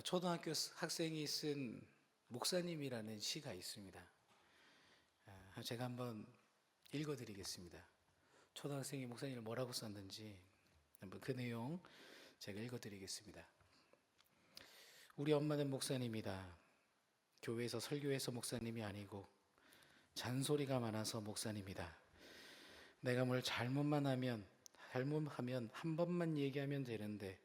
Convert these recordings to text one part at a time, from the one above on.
초등학교 학생이 쓴 목사님이라는 시가 있습니다. 제가 한번 읽어드리겠습니다. 초등학생이 목사님을 뭐라고 썼는지 한번 그 내용 제가 읽어드리겠습니다. 우리 엄마는 목사님이다. 교회에서 설교해서 목사님이 아니고 잔소리가 많아서 목사님이다. 내가 뭘 잘못하면 한 번만 얘기하면 되는데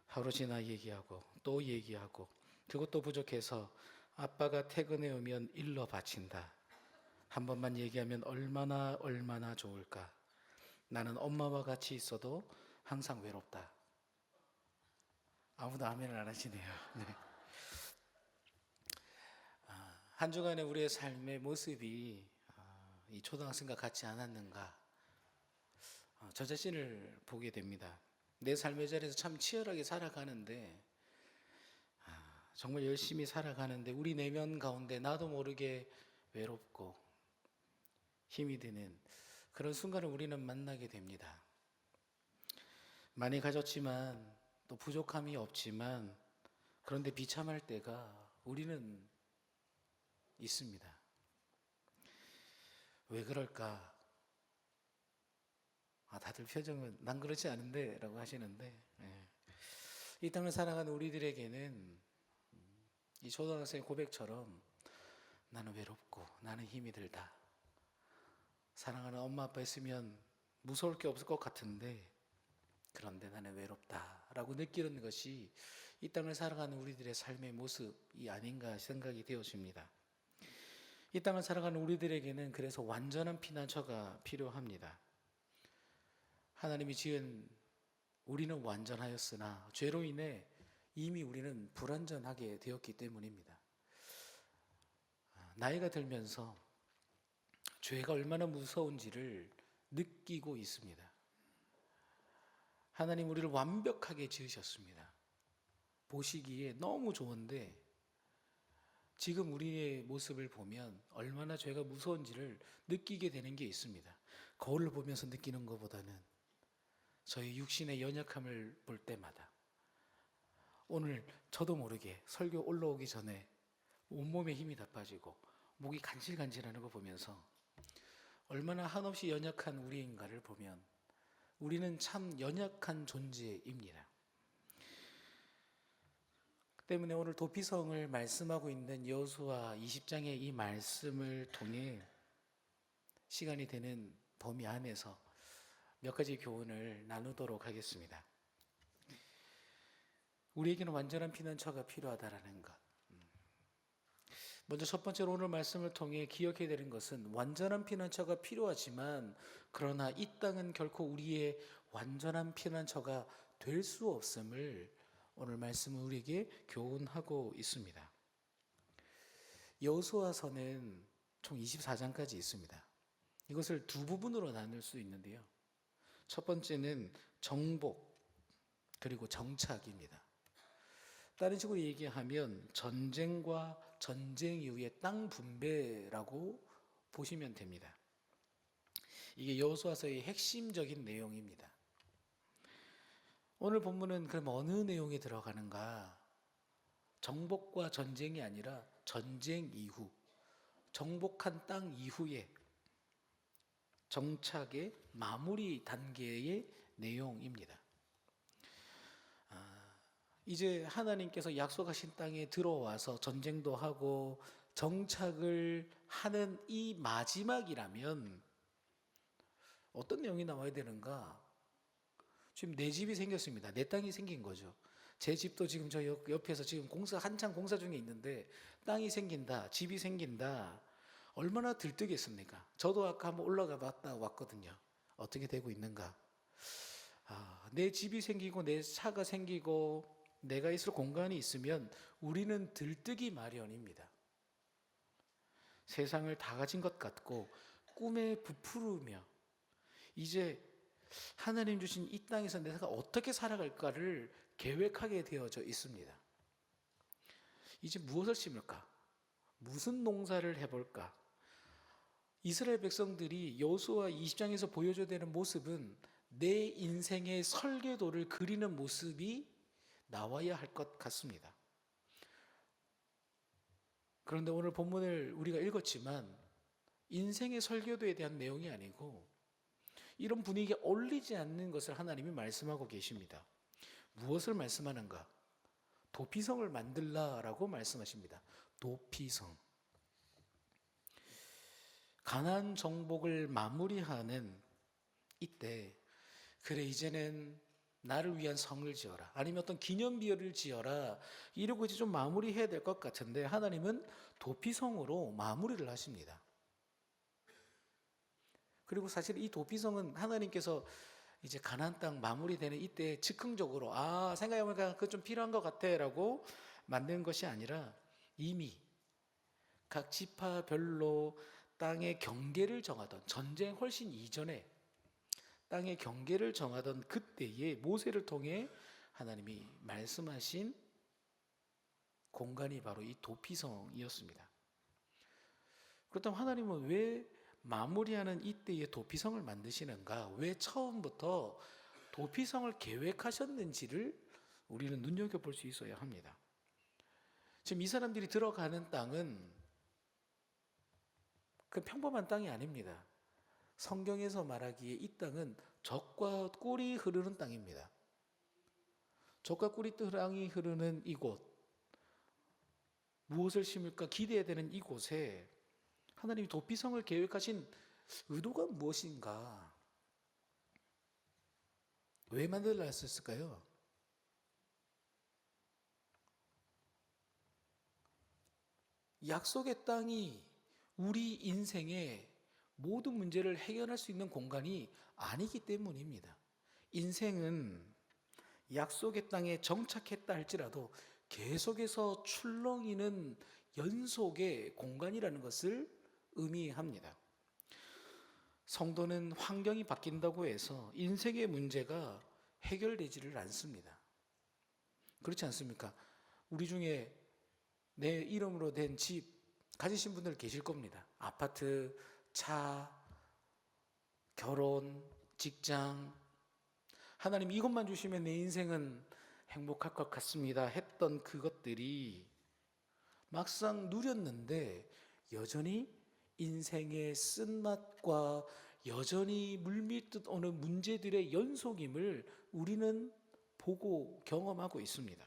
하루 지나 얘기하고 또 얘기하고 그것도 부족해서 아빠가 퇴근해 오면 일러 바친다. 한 번만 얘기하면 얼마나 좋을까. 나는 엄마와 같이 있어도 항상 외롭다. 아무도 아멘을 안 하시네요. 네. 한 주간의 우리의 삶의 모습이 이 초등학생과 같지 않았는가, 저 자신을 보게 됩니다. 내 삶의 자리에서 참 치열하게 살아가는데, 정말 열심히 살아가는데 우리 내면 가운데 나도 모르게 외롭고 힘이 드는 그런 순간을 우리는 만나게 됩니다. 많이 가졌지만 또 부족함이 없지만 그런데 비참할 때가 우리는 있습니다. 왜 그럴까? 다들 표정은 난 그렇지 않은데 라고 하시는데, 이 땅을 살아가는 우리들에게는 이 초등학생 고백처럼 나는 외롭고 나는 힘이 들다. 사랑하는 엄마 아빠 있으면 무서울 게 없을 것 같은데 그런데 나는 외롭다 라고 느끼는 것이 이 땅을 살아가는 우리들의 삶의 모습이 아닌가 생각이 되어집니다. 이 땅을 살아가는 우리들에게는 그래서 완전한 피난처가 필요합니다. 하나님이 지은 우리는 완전하였으나 죄로 인해 이미 우리는 불완전하게 되었기 때문입니다. 나이가 들면서 죄가 얼마나 무서운지를 느끼고 있습니다. 하나님 우리를 완벽하게 지으셨습니다. 보시기에 너무 좋은데 지금 우리의 모습을 보면 얼마나 죄가 무서운지를 느끼게 되는 게 있습니다. 거울을 보면서 느끼는 것보다는 저희 육신의 연약함을 볼 때마다, 오늘 저도 모르게 설교 올라오기 전에 온몸에 힘이 다 빠지고 목이 간질간질하는 거 보면서 얼마나 한없이 연약한 우리인가를 보면 우리는 참 연약한 존재입니다. 때문에 오늘 도피성을 말씀하고 있는 여호수아 20장의 이 말씀을 통해 시간이 되는 범위 안에서 몇 가지 교훈을 나누도록 하겠습니다. 우리에게는 완전한 피난처가 필요하다라는 것. 먼저 첫 번째로 오늘 말씀을 통해 기억해야 되는 것은 완전한 피난처가 필요하지만 그러나 이 땅은 결코 우리의 완전한 피난처가 될 수 없음을 오늘 말씀은 우리에게 교훈하고 있습니다. 여호수아서는 총 24장까지 있습니다. 이것을 두 부분으로 나눌 수 있는데요. 첫 번째는 정복 그리고 정착입니다. 다른 식으로 얘기하면 전쟁과 전쟁 이후의 땅 분배라고 보시면 됩니다. 이게 여호수아서의 핵심적인 내용입니다. 오늘 본문은 그럼 어느 내용이 들어가는가? 정복과 전쟁이 아니라 전쟁 이후, 정복한 땅 이후에 정착의 마무리 단계의 내용입니다. 이제 하나님께서 약속하신 땅에 들어와서 전쟁도 하고 정착을 하는 이 마지막이라면 어떤 내용이 나와야 되는가? 지금 내 집이 생겼습니다. 내 땅이 생긴 거죠. 제 집도 지금 저 옆에서 지금 한창 공사 중에 있는데 땅이 생긴다, 집이 생긴다. 얼마나 들뜨겠습니까? 저도 아까 한번 올라가 봤다 왔거든요. 어떻게 되고 있는가? 내 집이 생기고 내 차가 생기고 내가 있을 공간이 있으면 우리는 들뜨기 마련입니다. 세상을 다 가진 것 같고 꿈에 부풀으며 이제 하나님 주신 이 땅에서 내가 어떻게 살아갈까를 계획하게 되어져 있습니다. 이제 무엇을 심을까? 무슨 농사를 해볼까? 이스라엘 백성들이 여호수아 20장에서 보여줘야 되는 모습은 내 인생의 설계도를 그리는 모습이 나와야 할 것 같습니다. 그런데 오늘 본문을 우리가 읽었지만 인생의 설교도에 대한 내용이 아니고 이런 분위기에 어울리지 않는 것을 하나님이 말씀하고 계십니다. 무엇을 말씀하는가? 도피성을 만들라라고 말씀하십니다. 도피성. 가나안 정복을 마무리하는 이때, 그래 이제는 나를 위한 성을 지어라, 아니면 어떤 기념비를 지어라, 이러고 이제 좀 마무리해야 될 것 같은데 하나님은 도피성으로 마무리를 하십니다. 그리고 사실 이 도피성은 하나님께서 이제 가나안 땅 마무리되는 이때 즉흥적으로 생각해보니까 그거 좀 필요한 것 같아 라고 만든 것이 아니라 이미 각 지파별로 땅의 경계를 정하던, 전쟁 훨씬 이전에 땅의 경계를 정하던 그때에 모세를 통해 하나님이 말씀하신 공간이 바로 이 도피성이었습니다. 그렇다면 하나님은 왜 마무리하는 이때에 도피성을 만드시는가? 왜 처음부터 도피성을 계획하셨는지를 우리는 눈여겨볼 수 있어야 합니다. 지금 이 사람들이 들어가는 땅은 그 평범한 땅이 아닙니다. 성경에서 말하기에 이 땅은 젖과 꿀이 흐르는 땅입니다. 젖과 꿀이 땅이 흐르는 이곳, 무엇을 심을까 기대해야 되는 이곳에 하나님이 도피성을 계획하신 의도가 무엇인가? 왜 만들라 했을까요? 약속의 땅이 우리 인생의 모든 문제를 해결할 수 있는 공간이 아니기 때문입니다. 인생은 약속의 땅에 정착했다 할지라도 계속해서 출렁이는 연속의 공간이라는 것을 의미합니다. 성도는 환경이 바뀐다고 해서 인생의 문제가 해결되지를 않습니다. 그렇지 않습니까? 우리 중에 내 이름으로 된 집 가지신 분들 계실 겁니다. 아파트, 차, 결혼, 직장. 하나님 이것만 주시면 내 인생은 행복할 것 같습니다 했던 그것들이 막상 누렸는데 여전히 인생의 쓴맛과 여전히 물밀듯 오는 문제들의 연속임을 우리는 보고 경험하고 있습니다.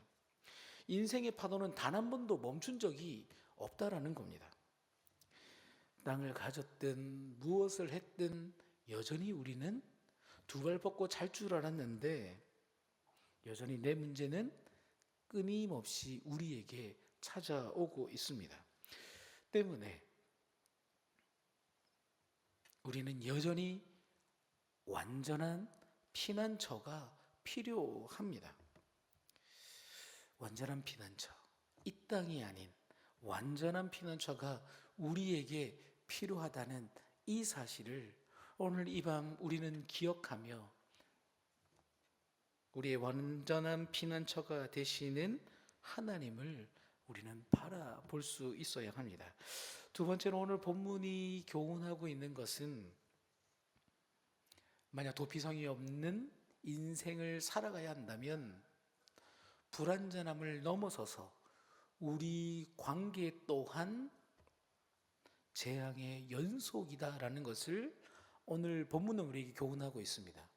인생의 파도는 단 한 번도 멈춘 적이 없다라는 겁니다. 땅을 가졌든 무엇을 했든 여전히 우리는 두 발 뻗고 잘 줄 알았는데 여전히 내 문제는 끊임없이 우리에게 찾아오고 있습니다. 때문에 우리는 여전히 완전한 피난처가 필요합니다. 완전한 피난처, 이 땅이 아닌 완전한 피난처가 우리에게 필요하다는 이 사실을 오늘 이 밤 우리는 기억하며 우리의 완전한 피난처가 되시는 하나님을 우리는 바라볼 수 있어야 합니다. 두 번째로 오늘 본문이 교훈하고 있는 것은 만약 도피성이 없는 인생을 살아가야 한다면 불완전함을 넘어서서 우리 관계 또한 재앙의 연속이다라는 것을 오늘 본문은 우리에게 교훈하고 있습니다.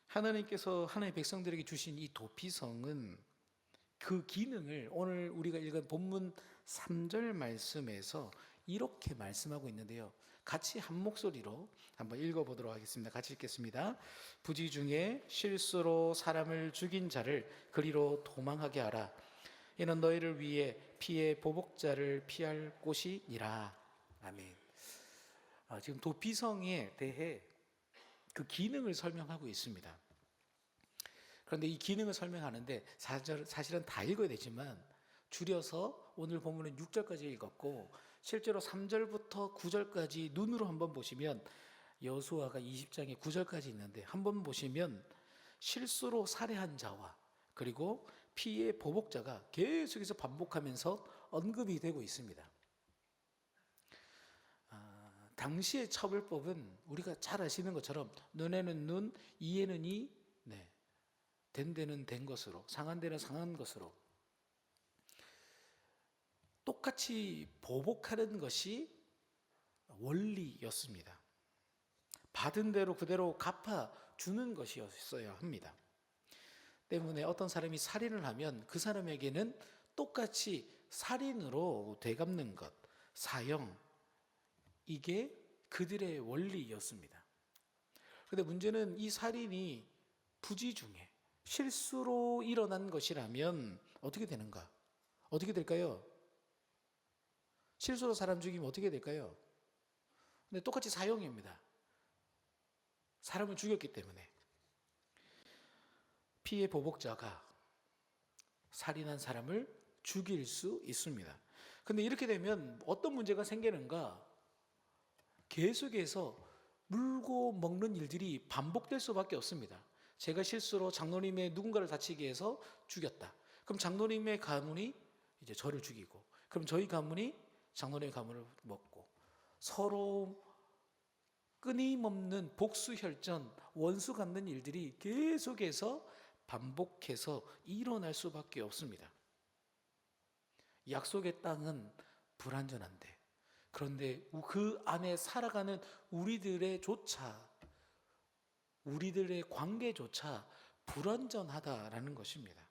하나님께서 하나님의 백성들에게 주신 이 도피성은 그 기능을 오늘 우리가 읽은 본문 3절 말씀에서 이렇게 말씀하고 있는데요. 같이 한 목소리로 한번 읽어보도록 하겠습니다. 같이 읽겠습니다. 부지 중에 실수로 사람을 죽인 자를 그리로 도망하게 하라. 이는 너희를 위해 피의 보복자를 피할 곳이니라. 아멘. 지금 도피성에 대해 그 기능을 설명하고 있습니다. 그런데 이 기능을 설명하는데 사실은 다 읽어야 되지만 줄여서 오늘 본문은 6절까지 읽었고 실제로 3절부터 9절까지 눈으로 한번 보시면 여호수아가 20장에 9절까지 있는데 한번 보시면 실수로 살해한 자와 그리고 피의 보복자가 계속해서 반복하면서 언급이 되고 있습니다. 당시의 처벌법은 우리가 잘 아시는 것처럼 눈에는 눈, 이에는 이, 된 데는 된 것으로, 상한 데는 상한 것으로 똑같이 보복하는 것이 원리였습니다. 받은 대로 그대로 갚아주는 것이었어야 합니다. 때문에 어떤 사람이 살인을 하면 그 사람에게는 똑같이 살인으로 되갚는 것, 사형, 이게 그들의 원리였습니다. 그런데 문제는 이 살인이 부지 중에 실수로 일어난 것이라면 어떻게 되는가? 어떻게 될까요? 실수로 사람 죽이면 어떻게 될까요? 근데 똑같이 사형입니다. 사람을 죽였기 때문에. 피해 보복자가 살인한 사람을 죽일 수 있습니다. 근데 이렇게 되면 어떤 문제가 생기는가? 계속해서 물고 먹는 일들이 반복될 수밖에 없습니다. 제가 실수로 장로님의 누군가를 다치게 해서 죽였다. 그럼 장로님의 가문이 이제 저를 죽이고, 그럼 저희 가문이 장로님의 가문을 먹고, 서로 끊임없는 복수혈전, 원수 갚는 일들이 계속해서 반복해서 일어날 수밖에 없습니다. 약속의 땅은 불완전한데, 그런데 그 안에 살아가는 우리들의 관계조차 불완전하다라는 것입니다.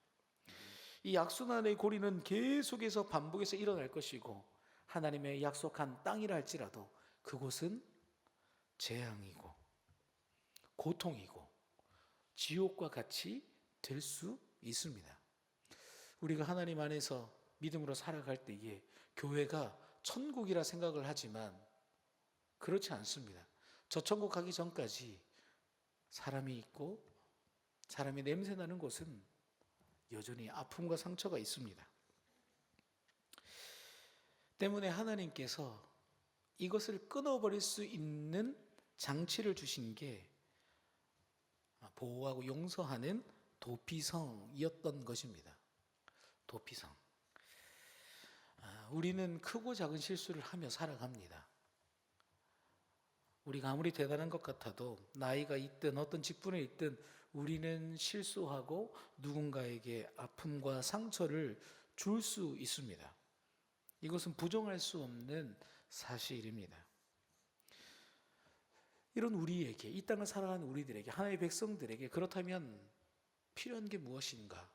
이 악순환의 고리는 계속해서 반복해서 일어날 것이고, 하나님의 약속한 땅이라 할지라도 그곳은 재앙이고 고통이고 지옥과 같이 될 수 있습니다. 우리가 하나님 안에서 믿음으로 살아갈 때에 교회가 천국이라 생각을 하지만 그렇지 않습니다. 저 천국 가기 전까지 사람이 있고 사람이 냄새 나는 곳은 여전히 아픔과 상처가 있습니다. 때문에 하나님께서 이것을 끊어버릴 수 있는 장치를 주신 게 보호하고 용서하는 도피성이었던 것입니다. 도피성. 우리는 크고 작은 실수를 하며 살아갑니다. 우리가 아무리 대단한 것 같아도 나이가 있든 어떤 직분에 있든 우리는 실수하고 누군가에게 아픔과 상처를 줄 수 있습니다. 이것은 부정할 수 없는 사실입니다. 이런 우리에게, 이 땅을 살아가는 우리들에게, 하나님의 백성들에게 그렇다면 필요한 게 무엇인가?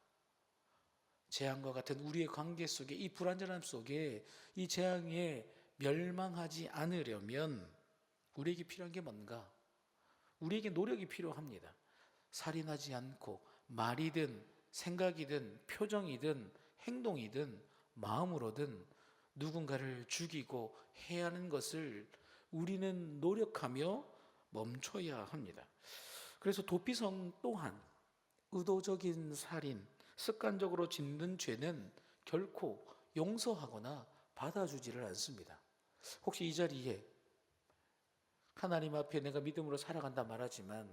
재앙과 같은 우리의 관계 속에, 이 불완전함 속에 이 재앙에 멸망하지 않으려면 우리에게 필요한 게 뭔가? 우리에게 노력이 필요합니다. 살인하지 않고 말이든 생각이든 표정이든 행동이든 마음으로든 누군가를 죽이고 해야 하는 것을 우리는 노력하며 멈춰야 합니다. 그래서 도피성 또한 의도적인 살인, 습관적으로 짓는 죄는 결코 용서하거나 받아주지를 않습니다. 혹시 이 자리에 하나님 앞에 내가 믿음으로 살아간다 말하지만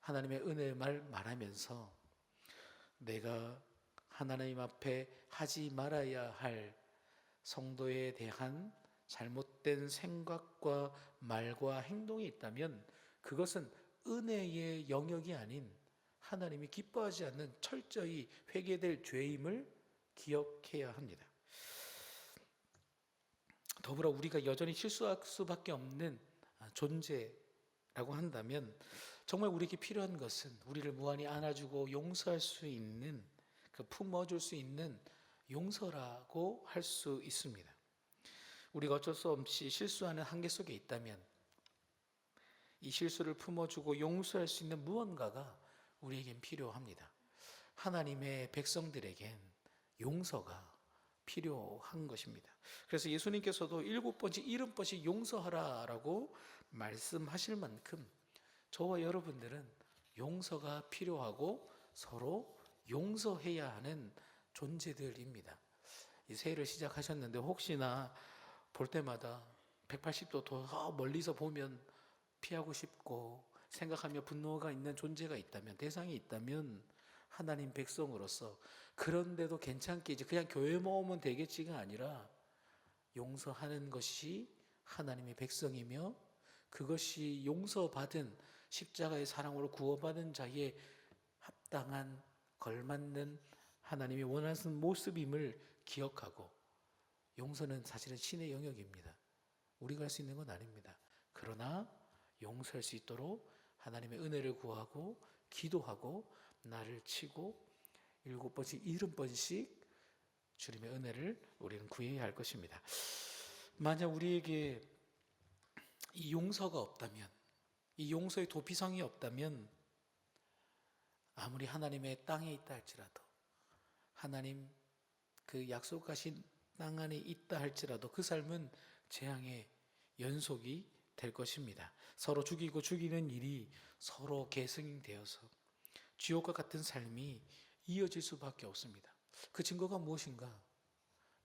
하나님의 은혜의 말 말하면서 내가 하나님 앞에 하지 말아야 할 성도에 대한 잘못된 생각과 말과 행동이 있다면 그것은 은혜의 영역이 아닌 하나님이 기뻐하지 않는 철저히 회개될 죄임을 기억해야 합니다. 더불어 우리가 여전히 실수할 수밖에 없는 존재라고 한다면 정말 우리에게 필요한 것은 우리를 무한히 안아주고 용서할 수 있는, 품어줄 수 있는 용서라고 할 수 있습니다. 우리가 어쩔 수 없이 실수하는 한계 속에 있다면 이 실수를 품어주고 용서할 수 있는 무언가가 우리에겐 필요합니다. 하나님의 백성들에겐 용서가 필요한 것입니다. 그래서 예수님께서도 7번씩 70번씩 용서하라라고 말씀하실 만큼 저와 여러분들은 용서가 필요하고 서로 용서해야 하는 존재들입니다. 이 새해를 시작하셨는데 혹시나 볼 때마다 180도 더 멀리서 보면 피하고 싶고 생각하며 분노가 있는 존재가 있다면, 대상이 있다면 하나님 백성으로서 그런데도 괜찮겠지, 그냥 교회 모으면 되겠지가 아니라 용서하는 것이 하나님의 백성이며 그것이 용서받은 십자가의 사랑으로 구원받은 자의 합당한 걸맞는 하나님이 원하시는 모습임을 기억하고, 용서는 사실은 신의 영역입니다. 우리가 할 수 있는 건 아닙니다. 그러나 용서할 수 있도록 하나님의 은혜를 구하고 기도하고 나를 치고 7번씩 70번씩 주님의 은혜를 우리는 구해야 할 것입니다. 만약 우리에게 이 용서가 없다면, 이 용서의 도피성이 없다면, 아무리 하나님의 땅에 있다 할지라도, 하나님 그 약속하신 땅 안에 있다 할지라도 그 삶은 재앙의 연속이 될 것입니다. 서로 죽이고 죽이는 일이 서로 계승되어서 지옥과 같은 삶이 이어질 수밖에 없습니다. 그 증거가 무엇인가?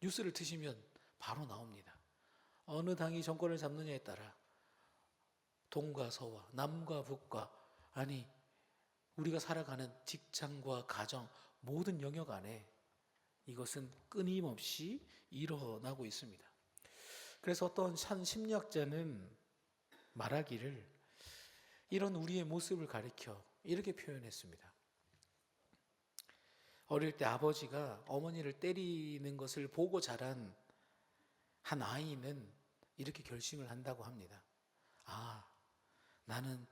뉴스를 트시면 바로 나옵니다. 어느 당이 정권을 잡느냐에 따라 동과 서와 남과 북과, 아니 우리가 살아가는 직장과 가정 모든 영역 안에 이것은 끊임없이 일어나고 있습니다. 그래서 어떤 한 심리학자는 말하기를 이런 우리의 모습을 가리켜 이렇게 표현했습니다. 어릴 때 아버지가 어머니를 때리는 것을 보고 자란 한 아이는 이렇게 결심을 한다고 합니다. 아, 나는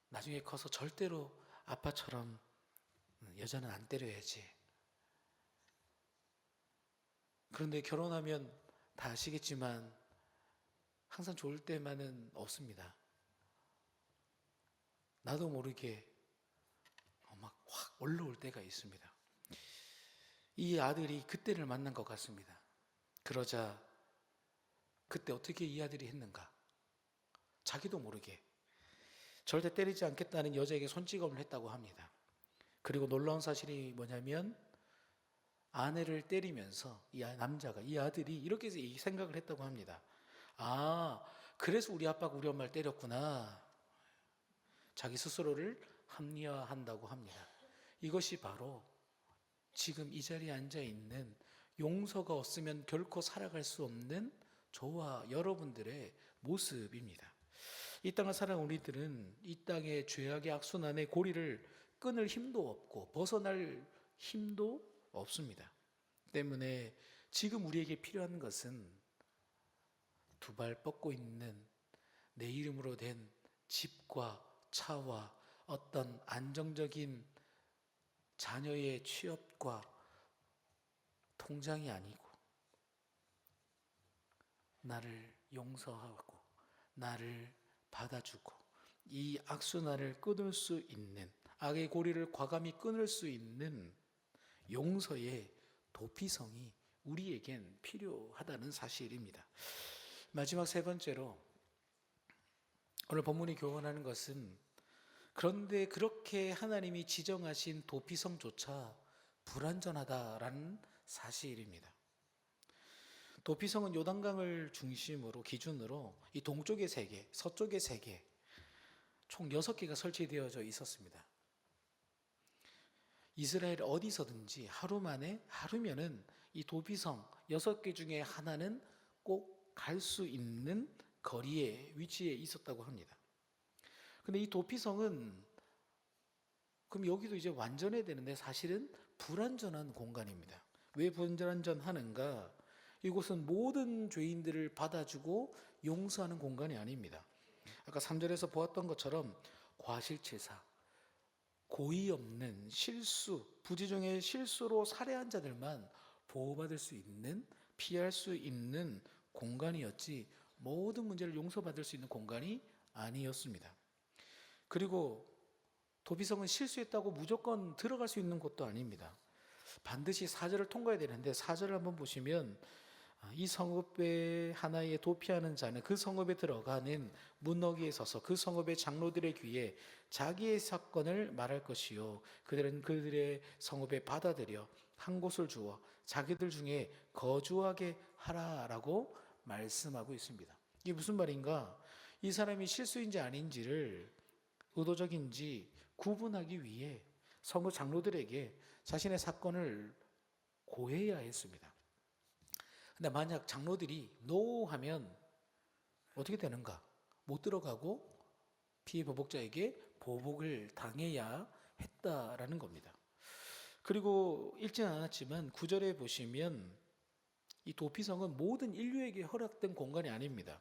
나중에 커서 절대로 아빠처럼 여자는 안 때려야지. 그런데 결혼하면 다 아시겠지만 항상 좋을 때만은 없습니다. 나도 모르게 막 확 올라올 때가 있습니다. 이 아들이 그때를 만난 것 같습니다. 그러자 그때 어떻게 이 아들이 했는가? 자기도 모르게 절대 때리지 않겠다는 여자에게 손찌검을 했다고 합니다. 그리고 놀라운 사실이 뭐냐면 아내를 때리면서 이 남자가, 이 아들이 이렇게 생각을 했다고 합니다. 아, 그래서 우리 아빠가 우리 엄마를 때렸구나. 자기 스스로를 합리화한다고 합니다. 이것이 바로 지금 이 자리에 앉아 있는 용서가 없으면 결코 살아갈 수 없는 저와 여러분들의 모습입니다. 이 땅을 살아온 우리들은 이 땅의 죄악의 악순환의 고리를 끊을 힘도 없고 벗어날 힘도 없습니다. 때문에 지금 우리에게 필요한 것은 두 발 뻗고 있는 내 이름으로 된 집과 차와 어떤 안정적인 자녀의 취업과 통장이 아니고 나를 용서하고 나를 받아주고 이 악순환을 끊을 수 있는, 악의 고리를 과감히 끊을 수 있는 용서의 도피성이 우리에겐 필요하다는 사실입니다. 마지막 세 번째로 오늘 본문이 교훈하는 것은, 그런데 그렇게 하나님이 지정하신 도피성조차 불완전하다라는 사실입니다. 도피성은 요단강을 중심으로 기준으로 이 동쪽의 3개, 서쪽의 3개, 총 6개가 설치되어져 있었습니다. 이스라엘 어디서든지 하루면은 이 도피성 6개 중에 하나는 꼭 갈 수 있는 거리에 위치해 있었다고 합니다. 근데 이 도피성은 그럼 여기도 이제 완전해야 되는데 사실은 불완전한 공간입니다. 왜 불완전하는가? 이곳은 모든 죄인들을 받아주고 용서하는 공간이 아닙니다. 아까 3절에서 보았던 것처럼 과실치사, 고의 없는 실수, 부지중의 실수로 살해한 자들만 보호받을 수 있는, 피할 수 있는 공간이었지 모든 문제를 용서받을 수 있는 공간이 아니었습니다. 그리고 도피성은 실수했다고 무조건 들어갈 수 있는 곳도 아닙니다. 반드시 4절을 통과해야 되는데 4절을 한번 보시면 이 성읍에 하나의 도피하는 자는 그 성읍에 들어가는 문너기에 서서 그 성읍의 장로들의 귀에 자기의 사건을 말할 것이요 그들은 그들의 성읍에 받아들여 한 곳을 주어 자기들 중에 거주하게 하라라고 말씀하고 있습니다. 이게 무슨 말인가? 이 사람이 실수인지 아닌지를 의도적인지 구분하기 위해 성읍 장로들에게 자신의 사건을 고해야 했습니다. 근데 만약 장로들이 NO 하면 어떻게 되는가? 못 들어가고 피해 보복자에게 보복을 당해야 했다라는 겁니다. 그리고 읽지는 않았지만 9절에 보시면 이 도피성은 모든 인류에게 허락된 공간이 아닙니다.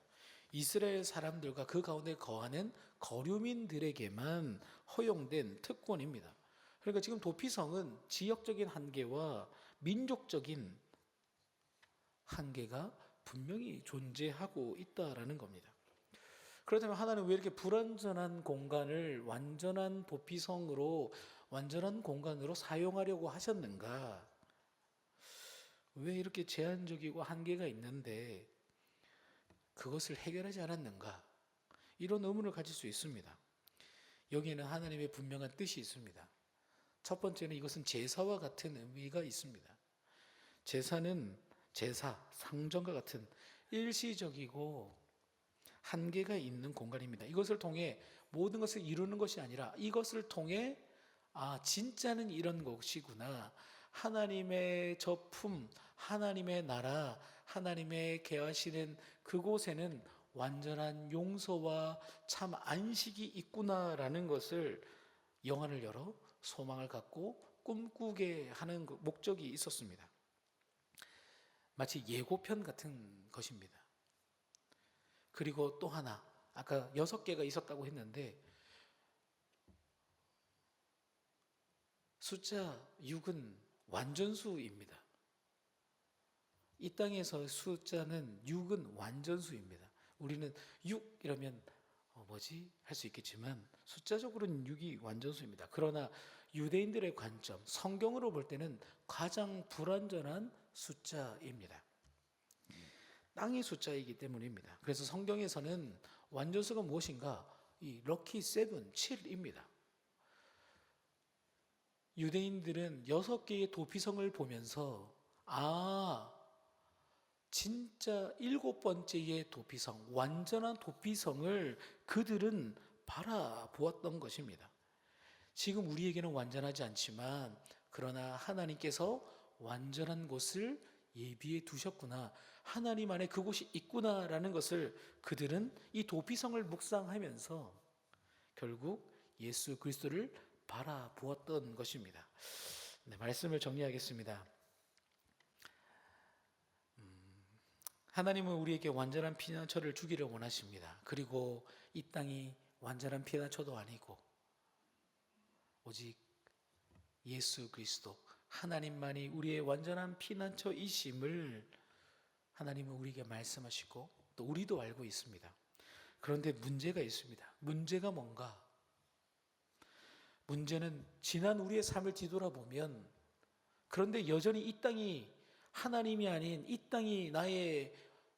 이스라엘 사람들과 그 가운데 거하는 거류민들에게만 허용된 특권입니다. 그러니까 지금 도피성은 지역적인 한계와 민족적인 한계가 분명히 존재하고 있다라는 겁니다. 그렇다면 하나님은 왜 이렇게 불완전한 공간을 완전한 도피성으로, 완전한 공간으로 사용하려고 하셨는가? 왜 이렇게 제한적이고 한계가 있는데 그것을 해결하지 않았는가? 이런 의문을 가질 수 있습니다. 여기에는 하나님의 분명한 뜻이 있습니다. 첫 번째는 이것은 제사와 같은 의미가 있습니다. 제사는 상전과 같은 일시적이고 한계가 있는 공간입니다. 이것을 통해 모든 것을 이루는 것이 아니라 이것을 통해 진짜는 이런 것이구나. 하나님의 저품, 하나님의 나라, 하나님의 계하시는 그곳에는 완전한 용서와 참 안식이 있구나라는 것을 영안을 열어 소망을 갖고 꿈꾸게 하는 목적이 있었습니다. 마치 예고편 같은 것입니다. 그리고 또 하나, 아까 6개가 있었다고 했는데 숫자 6은 완전수입니다. 이 땅에서 숫자는 6은 완전수입니다. 우리는 6 이러면 할 수 있겠지만 숫자적으로는 6이 완전수입니다. 그러나 유대인들의 관점, 성경으로 볼 때는 가장 불완전한 숫자입니다. 땅의 숫자이기 때문입니다. 그래서 성경에서는 완전수가 무엇인가? 이 럭키 7, 7입니다. 유대인들은 6개의 도피성을 보면서 진짜 7번째의 도피성, 완전한 도피성을 그들은 바라보았던 것입니다. 지금 우리에게는 완전하지 않지만 그러나 하나님께서 완전한 곳을 예비해 두셨구나, 하나님 안에 그곳이 있구나라는 것을 그들은 이 도피성을 묵상하면서 결국 예수 그리스도를 바라보았던 것입니다. 말씀을 정리하겠습니다. 하나님은 우리에게 완전한 피난처를 주기를 원하십니다. 그리고 이 땅이 완전한 피난처도 아니고 오직 예수 그리스도 하나님만이 우리의 완전한 피난처이심을 하나님은 우리에게 말씀하시고 또 우리도 알고 있습니다. 그런데 문제가 있습니다. 문제가 뭔가? 문제는 지난 우리의 삶을 뒤돌아보면 그런데 여전히 이 땅이 하나님이 아닌 이 땅이 나의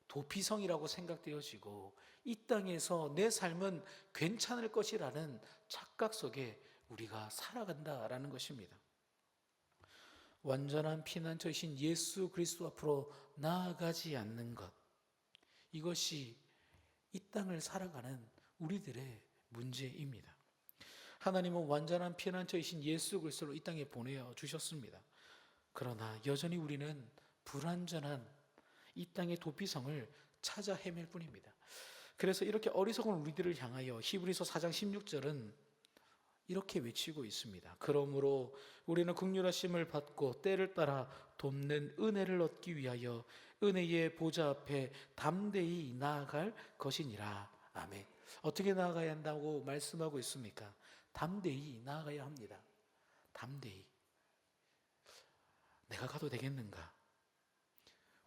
도피성이라고 생각되어지고 이 땅에서 내 삶은 괜찮을 것이라는 착각 속에 우리가 살아간다라는 것입니다. 완전한 피난처이신 예수 그리스도 앞으로 나아가지 않는 것, 이것이 이 땅을 살아가는 우리들의 문제입니다. 하나님은 완전한 피난처이신 예수 그리스도를 이 땅에 보내주셨습니다. 그러나 여전히 우리는 불완전한 이 땅의 도피성을 찾아 헤맬 뿐입니다. 그래서 이렇게 어리석은 우리들을 향하여 히브리서 4장 16절은 이렇게 외치고 있습니다. 그러므로 우리는 긍휼하심을 받고 때를 따라 돕는 은혜를 얻기 위하여 은혜의 보좌 앞에 담대히 나아갈 것이니라. 아멘. 어떻게 나아가야 한다고 말씀하고 있습니까? 담대히 나아가야 합니다. 담대히. 내가 가도 되겠는가?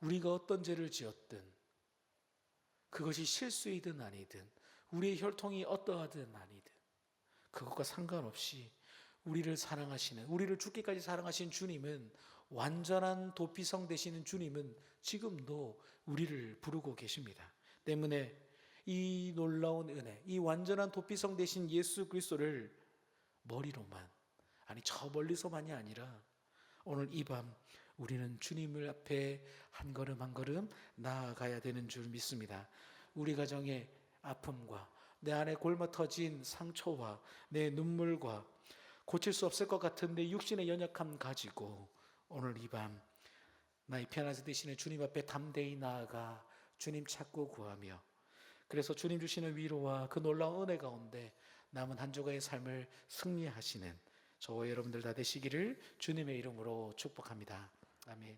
우리가 어떤 죄를 지었든 그것이 실수이든 아니든 우리의 혈통이 어떠하든 아니든 그것과 상관없이 우리를 사랑하시는, 우리를 죽기까지 사랑하신 주님은, 완전한 도피성 되시는 주님은 지금도 우리를 부르고 계십니다. 때문에 이 놀라운 은혜, 이 완전한 도피성 되신 예수 그리스도를 머리로만, 아니 저 멀리서만이 아니라 오늘 이 밤 우리는 주님을 앞에 한 걸음 한 걸음 나아가야 되는 줄 믿습니다. 우리 가정의 아픔과 내 안에 골마 터진 상처와 내 눈물과 고칠 수 없을 것 같은 내 육신의 연약함 가지고 오늘 이 밤 나의 피난처 되시는 주님 앞에 담대히 나아가 주님 찾고 구하며, 그래서 주님 주시는 위로와 그 놀라운 은혜 가운데 남은 한 주간의 삶을 승리하시는 저와 여러분들 다 되시기를 주님의 이름으로 축복합니다. 아멘.